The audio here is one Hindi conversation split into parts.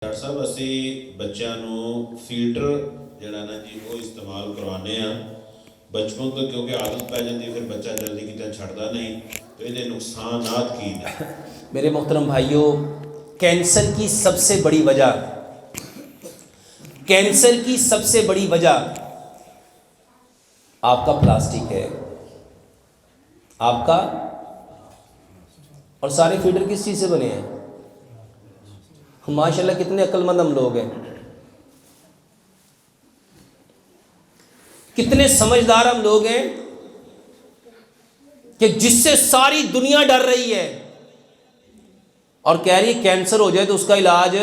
डॉक्टर साहब असी बच्चों को फीडर जोड़ा ना जी वो इस्तेमाल करवाने बचपन तो क्योंकि आदत पै जाती फिर बच्चा जल्दी कितना छड़ता नहीं तो ये नुकसानात की ने। मेरे मोहतरम भाइयों, कैंसर की सबसे बड़ी वजह आपका प्लास्टिक है। आपका और सारे फीडर किस चीज़ से बने हैं? माशाल्लाह कितने अक्लमंद हम लोग हैं, कितने समझदार हम लोग हैं कि जिससे सारी दुनिया डर रही है और कह रही है कैंसर हो जाए तो उसका इलाज।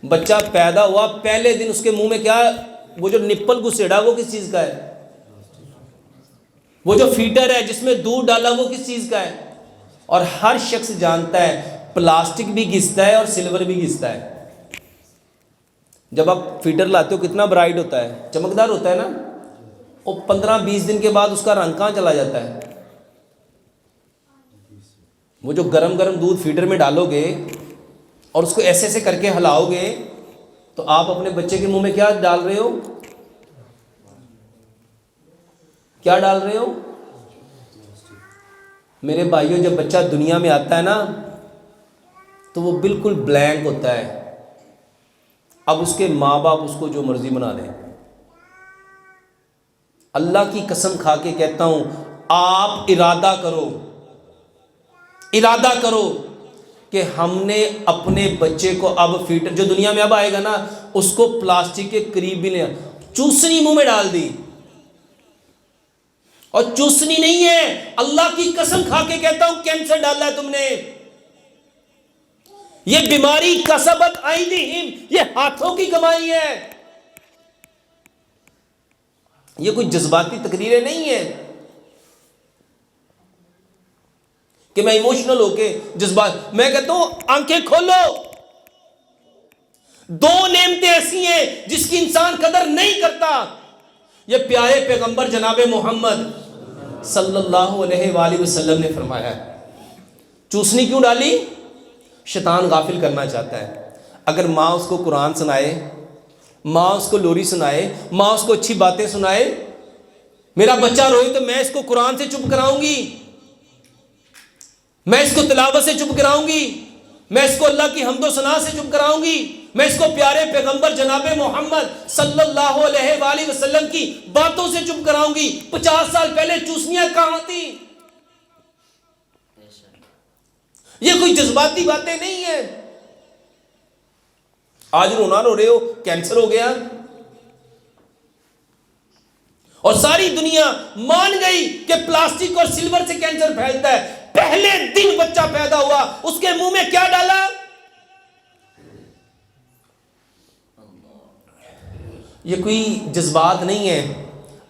बच्चा पैदा हुआ पहले दिन उसके मुंह में क्या, वो जो निप्पल घुसेड़ा वो किस चीज़ का है? वो जो फीडर है जिसमें दूध डाला वो किस चीज़ का है? और हर शख्स जानता है प्लास्टिक भी घिसता है और सिल्वर भी घिसता है। जब आप फीडर लाते हो कितना ब्राइट होता है, चमकदार होता है ना। और 15-20 दिन के बाद उसका रंग कहाँ चला जाता है? वो जो गरम गरम दूध फीडर में डालोगे और उसको ऐसे ऐसे करके हिलाओगे तो आप अपने बच्चे के मुंह में क्या डाल रहे हो? क्या डाल रहे हो मेरे भाइयों? जब बच्चा दुनिया में आता है ना तो वो बिल्कुल ब्लैंक होता है। अब उसके माँ बाप उसको जो मर्जी बना दें। अल्लाह की कसम खा के कहता हूं, आप इरादा करो कि हमने अपने बच्चे को अब फीडर जो दुनिया में अब आएगा ना उसको प्लास्टिक के करीब भी नहीं, चूसनी मुंह में डाल दी। और चूसनी नहीं है, अल्लाह की कसम खा के कहता हूं कैंसर डाला है तुमने। ये बीमारी कसबत आइदिहिम, ये हाथों की कमाई है। ये कोई जज्बाती तकरीरें नहीं है कि मैं इमोशनल होके जज्बात। मैं कहता हूं आंखें खोलो। दो नेमतें ऐसी हैं जिसकी इंसान कदर नहीं करता। ये प्यारे पैगंबर जनाबे मोहम्मद सल्लल्लाहु अलैहि वसल्लम ने फरमाया। चूसनी क्यों डाली? शैतान गाफिल करना चाहता है। अगर माँ उसको कुरान सुनाए, माँ उसको लोरी सुनाए, माँ उसको अच्छी बातें सुनाए, मेरा बच्चा रोए तो मैं इसको कुरान से चुप कराऊंगी, मैं इसको तिलावत से चुप कराऊंगी, मैं इसको अल्लाह की हम्दो सना से चुप कराऊंगी, मैं इसको प्यारे पैगंबर जनाबे मोहम्मद सल्लल्लाहु अलैहि वसल्लम की बातों से चुप कराऊंगी। 50 साल पहले चूसनियां कहां थी? ये कोई जज्बाती बातें नहीं है। आज रोना रो रहे हो, कैंसर हो गया और सारी दुनिया मान गई कि प्लास्टिक और सिल्वर से कैंसर फैलता है। पहले दिन बच्चा पैदा हुआ उसके मुंह में क्या डाला? ये कोई जज्बात नहीं है।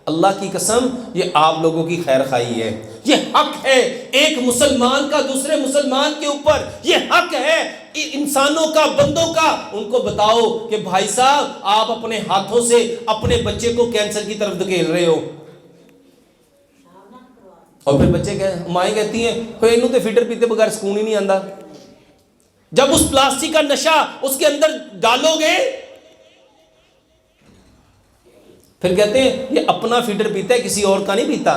अल्लाह की कसम ये आप लोगों की खैर खाई है। ये हक है एक मुसलमान का दूसरे मुसलमान के ऊपर, ये हक है इंसानों का, बंदों का। उनको बताओ कि भाई साहब आप अपने हाथों से अपने बच्चे को कैंसर की तरफ धकेल रहे हो। और फिर बच्चे माएँ कहती हैं कोई इनू तो फीडर पीते बगैर सुकून ही नहीं आंदा। जब उस प्लास्टिक का नशा उसके अंदर डालोगे फिर कहते हैं ये अपना फीडर पीता है, किसी और का नहीं पीता।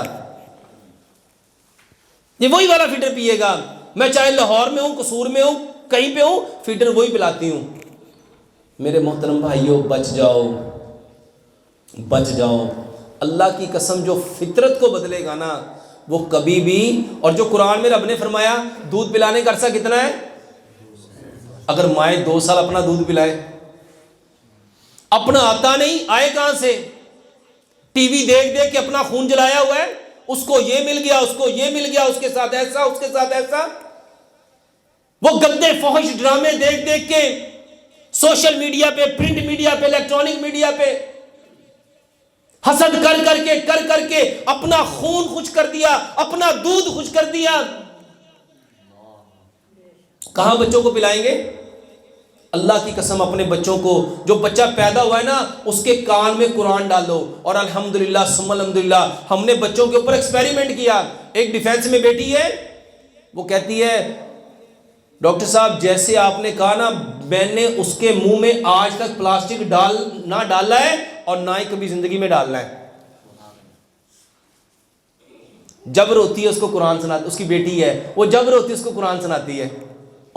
ये वही वाला फीडर पिएगा। मैं चाहे लाहौर में हूं, कसूर में हूं, कहीं पे हूं, फीडर वही पिलाती हूं। मेरे मोहतरम भाइयों बच जाओ। अल्लाह की कसम जो फितरत को बदलेगा ना वो कभी भी, और जो कुरान में रब ने फरमाया दूध पिलाने का अरसा कितना है? अगर माए 2 साल अपना दूध पिलाए, अपना आता नहीं आए कहां से? टीवी देख देख के अपना खून जलाया हुआ है, उसको ये मिल गया, उसको ये मिल गया, उसके साथ ऐसा, उसके साथ ऐसा। वो गंदे फौहिश ड्रामे देख देख के सोशल मीडिया पे, प्रिंट मीडिया पे, इलेक्ट्रॉनिक मीडिया पे हसद कर करके अपना खून खुश कर दिया, अपना दूध खुश कर दिया। कहां बच्चों को पिलाएंगे? अल्लाह की कसम अपने बच्चों को, जो बच्चा पैदा हुआ है ना उसके कान में कुरान डालो। और अल्हम्दुलिल्लाह सुम्मा अल्हम्दुलिल्लाह हमने बच्चों के ऊपर एक्सपेरिमेंट किया। एक डिफेंस में बेटी है, वो कहती है डॉक्टर साहब जैसे आपने कहा ना, मैंने उसके मुंह में आज तक प्लास्टिक ना डाला है और ना ही कभी जिंदगी में डालना है। जब रोती है उसको कुरान सुनाती, उसकी बेटी है वो जब रोती है उसको कुरान सुनाती है,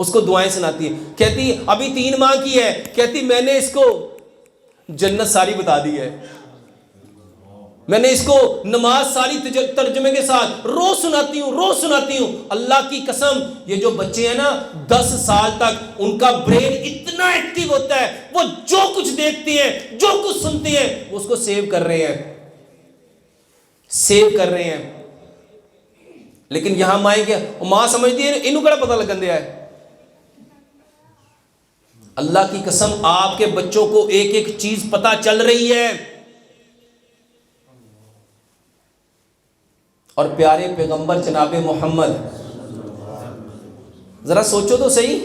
उसको दुआएं सुनाती है। कहती अभी 3 माह की है, कहती मैंने इसको जन्नत सारी बता दी है, मैंने इसको नमाज सारी तर्जमे के साथ रोज सुनाती हूं। अल्लाह की कसम, ये जो बच्चे हैं ना 10 साल तक उनका ब्रेन इतना एक्टिव होता है, वो जो कुछ देखते हैं, जो कुछ सुनते हैं, वो उसको सेव कर रहे हैं। लेकिन यहां मां समझती है इन्हों कड़ा पता लगन दिया है। अल्लाह की कसम, आपके बच्चों को एक एक चीज पता चल रही है। और प्यारे पैगंबर जनाबे मोहम्मद, जरा सोचो तो सही,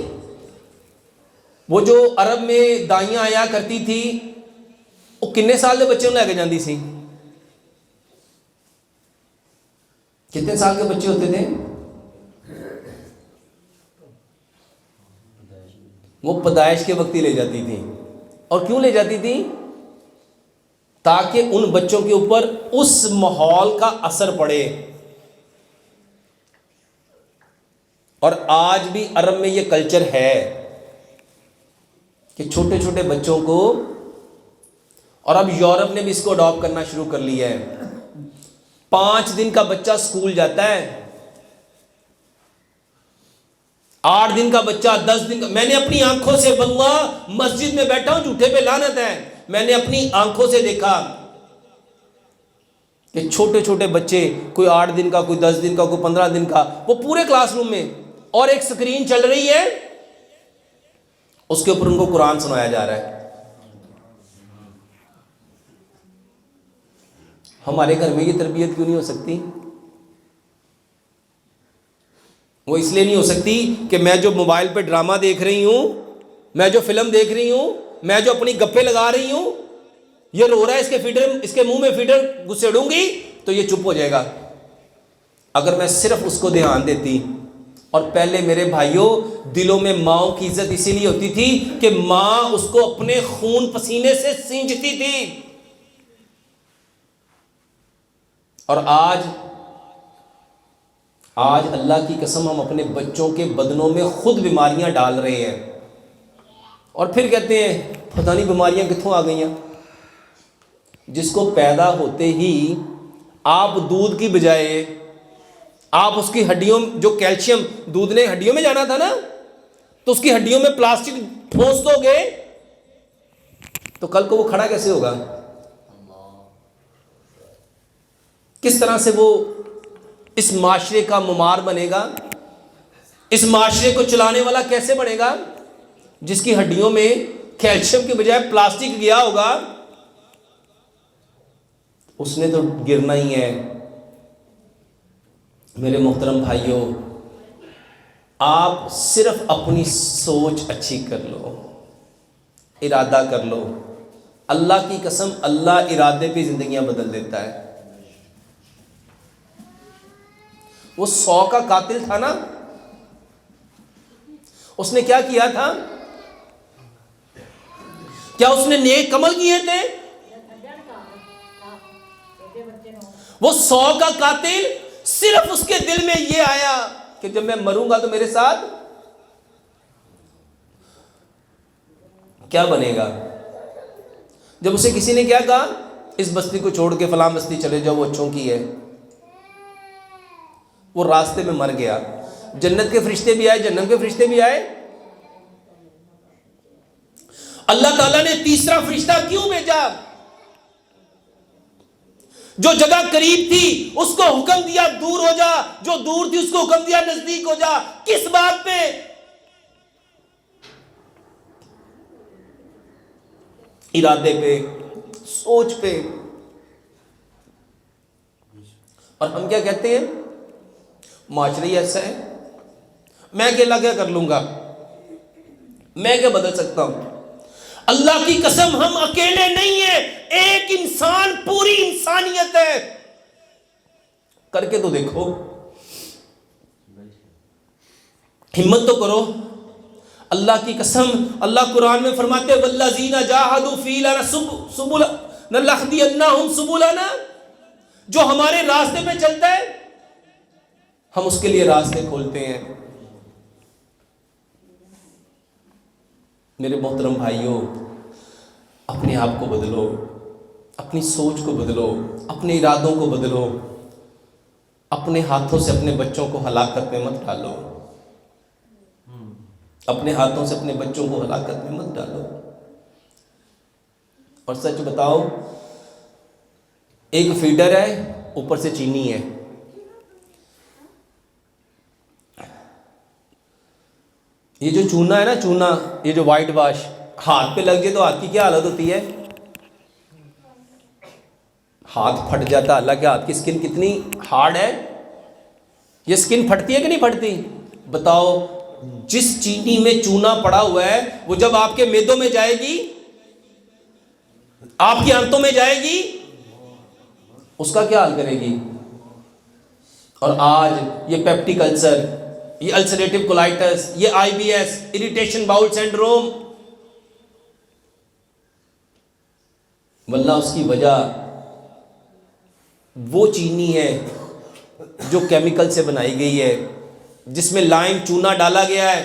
वो जो अरब में दाइयां आया करती थी, वो कितने साल के बच्चे लेके जाती सी? कितने साल के बच्चे होते थे? वो पैदाइश के वक्त ही ले जाती थी। और क्यों ले जाती थी? ताकि उन बच्चों के ऊपर उस माहौल का असर पड़े। और आज भी अरब में ये कल्चर है कि छोटे छोटे बच्चों को, और अब यूरोप ने भी इसको अडॉप्ट करना शुरू कर लिया है। 5 दिन का बच्चा स्कूल जाता है, 8 दिन का बच्चा, 10 दिन का। मैंने अपनी आंखों से, वल्लाह मस्जिद में बैठा हूं, झूठे पे लानत है, मैंने अपनी आंखों से देखा कि छोटे छोटे बच्चे, कोई 8 दिन का, कोई 10 दिन का, कोई 15 दिन का, वो पूरे क्लासरूम में, और एक स्क्रीन चल रही है, उसके ऊपर उनको कुरान सुनाया जा रहा है। हमारे घर में ये तरबियत क्यों नहीं हो सकती? वो इसलिए नहीं हो सकती कि मैं जो मोबाइल पे ड्रामा देख रही हूं, मैं जो फिल्म देख रही हूं, मैं जो अपनी गप्पे लगा रही हूं, ये रो रहा है, इसके मुंह में फीडर घुसेड़ूंगी तो ये चुप हो जाएगा। अगर मैं सिर्फ उसको ध्यान देती, और पहले मेरे भाइयों, दिलों में माओ की इज्जत इसीलिए होती थी कि मां उसको अपने खून पसीने से सींचती थी। और आज अल्लाह की कसम, हम अपने बच्चों के बदनों में खुद बीमारियां डाल रहे हैं, और फिर कहते हैं पता नहीं बीमारियां कित्थों आ गई हैं। जिसको पैदा होते ही आप दूध की बजाय आप उसकी हड्डियों, जो कैल्शियम, दूध ने हड्डियों में जाना था ना, तो उसकी हड्डियों में प्लास्टिक ठोस दोगे तो कल को वो खड़ा कैसे होगा? किस तरह से वो इस माशरे का मुमार बनेगा? इस माशरे को चलाने वाला कैसे बनेगा? जिसकी हड्डियों में कैल्शियम के बजाय प्लास्टिक गया होगा, उसने तो गिरना ही है। मेरे मोहतरम भाइयों, आप सिर्फ अपनी सोच अच्छी कर लो, इरादा कर लो। अल्लाह की कसम, अल्लाह इरादे पे जिंदगियां बदल देता है। वो 100 का कातिल था ना, उसने क्या किया था? क्या उसने नेक अमल किए थे? वो 100 का कातिल, सिर्फ उसके दिल में ये आया कि जब मैं मरूंगा तो मेरे साथ क्या बनेगा। जब उसे किसी ने क्या कहा, इस बस्ती को छोड़ के फलां बस्ती चले जाओ, वो अच्छों की है, वो रास्ते में मर गया। जन्नत के फरिश्ते भी आए, जन्नत के फरिश्ते भी आए। अल्लाह ताला ने तीसरा फरिश्ता क्यों भेजा? जो जगह करीब थी उसको हुक्म दिया दूर हो जा, जो दूर थी उसको हुक्म दिया नजदीक हो जा। किस बात पे? इरादे पे, सोच पे। और हम क्या कहते हैं? माशरा ही ऐसा है, मैं अकेला क्या कर लूंगा, मैं क्या बदल सकता हूं। अल्लाह की कसम, हम अकेले नहीं है, एक इंसान, पूरी इंसानियत है। करके तो देखो, हिम्मत तो करो। अल्लाह की कसम, अल्लाह कुरान में फरमाते हैं वल्लज़ीना जाहदू फ़ीना सुबुलना लहदियन्नहुम सुबुलना, जो हमारे रास्ते पे चलता है हम उसके लिए रास्ते खोलते हैं। मेरे मोहतरम भाइयों, अपने आप को बदलो, अपनी सोच को बदलो, अपने इरादों को बदलो, अपने हाथों से अपने बच्चों को हलाकत में मत डालो, अपने हाथों से अपने बच्चों को हलाकत में मत डालो। और सच बताओ, एक फीडर है, ऊपर से चीनी है, ये जो चूना है ना, चूना, ये जो वाइट वाश हाथ पे लग जाए तो हाथ की क्या हालत होती है? हाथ फट जाता। अल्लाह के हाथ की स्किन कितनी हार्ड है, ये स्किन फटती है कि नहीं फटती? बताओ, जिस चीनी में चूना पड़ा हुआ है वो जब आपके मेदों में जाएगी, आपकी आंतों में जाएगी, उसका क्या हाल करेगी? और आज ये पेप्टिक अल्सर, ये अल्सरेटिव कोलाइटिस, ये IBS, इरिटेशन बाउल सिंड्रोम, वल्लाह उसकी वजह वो चीनी है जो केमिकल से बनाई गई है, जिसमें लाइम चूना डाला गया है।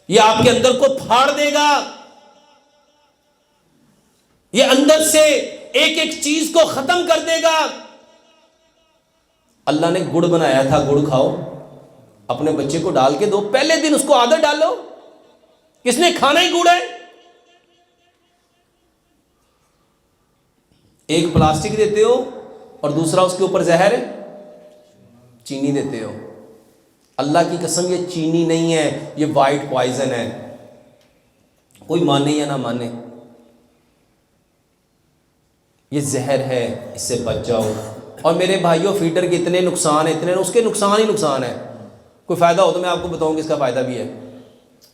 ये आपके अंदर को फाड़ देगा, ये अंदर से एक एक चीज को खत्म कर देगा। अल्लाह ने गुड़ बनाया था, गुड़ खाओ, अपने बच्चे को डाल के दो, पहले दिन उसको आदत डालो, किसने खाना ही गुड़ है। एक प्लास्टिक देते हो और दूसरा उसके ऊपर जहर चीनी देते हो। अल्लाह की कसम, ये चीनी नहीं है, ये वाइट पॉइजन है। कोई माने या ना माने, ये जहर है, इससे बच जाओ। और मेरे भाइयों, फीडर के इतने नुकसान है, इतने, उसके नुकसान ही नुकसान है। कोई फ़ायदा हो तो मैं आपको बताऊंगा इसका फ़ायदा भी है।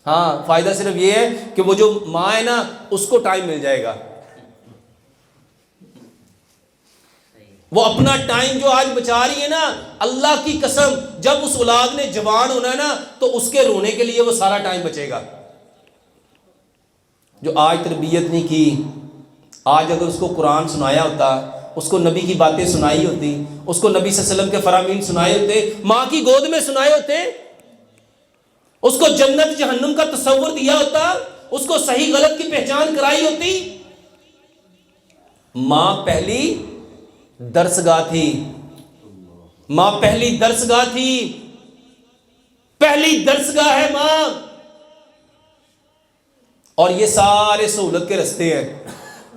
हाँ, फ़ायदा सिर्फ ये है कि वो जो माँ है ना, उसको टाइम मिल जाएगा। वो अपना टाइम जो आज बचा रही है ना, अल्लाह की कसम, जब उस औलाद ने जवान होना है ना, तो उसके रोने के लिए वो सारा टाइम बचेगा। जो आज तरबियत नहीं की, आज अगर उसको कुरान सुनाया होता, उसको नबी की बातें सुनाई होती, उसको नबी सल्लल्लाहु अलैहि वसल्लम के फरामीन सुनाए होते, माँ की गोद में सुनाए होते, उसको जन्नत जहन्नुम का तसव्वुर दिया होता, उसको सही गलत की पहचान कराई होती। माँ पहली दर्सगाह थी, माँ पहली दर्सगाह थी, पहली दर्सगाह है माँ। और ये सारे सहूलत के रास्ते हैं,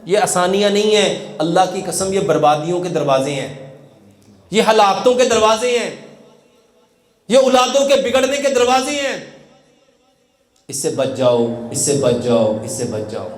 ये आसानियां नहीं है। अल्लाह की कसम, ये बर्बादियों के दरवाजे हैं, ये हलाकतों के दरवाजे हैं, ये औलादों के बिगड़ने के दरवाजे हैं। इससे बच जाओ, इससे बच जाओ, इससे बच जाओ।